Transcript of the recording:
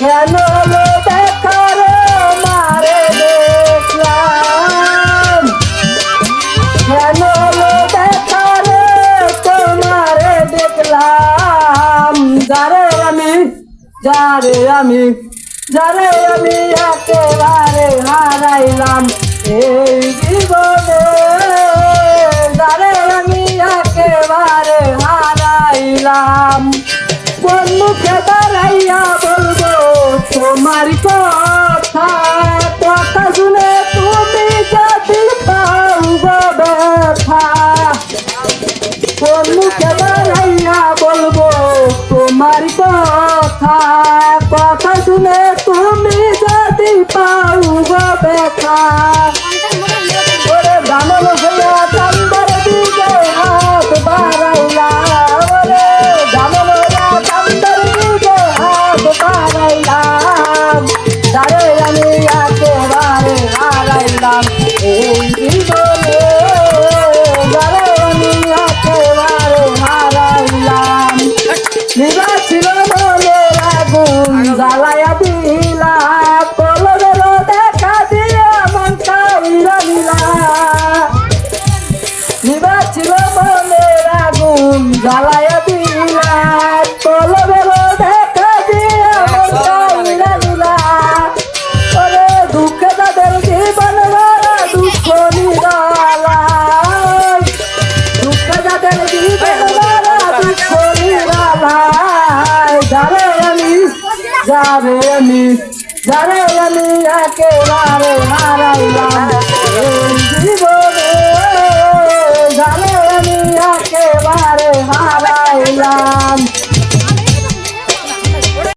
কেন দেখার মারে দেখলাম, কেন দেখার তোমারে দেখলাম, যারে আমি যারে আমি যারে আমি একেবারে হারাইলাম এই জীবনে, যারে আমি একেবারে হারাইলাম। কোন মুখে দাঁড়াইয়া বলবো তোমার কথা, কথা শুনে তুমি যদি পাও গো ব্যথা। কোন মুখে দাঁড়াইয়া বলবো তোমার কথা, কথা শুনে তুমি যদি পাও গো ব্যথা। ওরে দানব হইয়া চান্দার দিকে হাত বাড়াইলাম, ওরে দানব হইয়া চান্দার দিকে হাত বাড়াইলাম, যারে আমি একেবারে হারাইলাম এই জীবনে, যারে আমি একেবারে হারাইলাম। নিভা ছিল মনের আগুন জ্বালাইয়া দিলা, কলবের দেখা দিয়া মন কাইরা দিলা। নিভা ছিল মনের আগুন জ্বালাইয়া দিলা, কলবের দেখা দিয়া মন কাইরা দিলা। ওরে দুঃখে তাদের জীবন ভরা দুঃখ নিরালাই, দুঃখে তাদের জীবন ভরা দুঃখ নিরালাই। যারে আমি যারে আমি একেবারে হারাইলাম এই জীবনে, যারে আমি একেবারে হারাইলাম।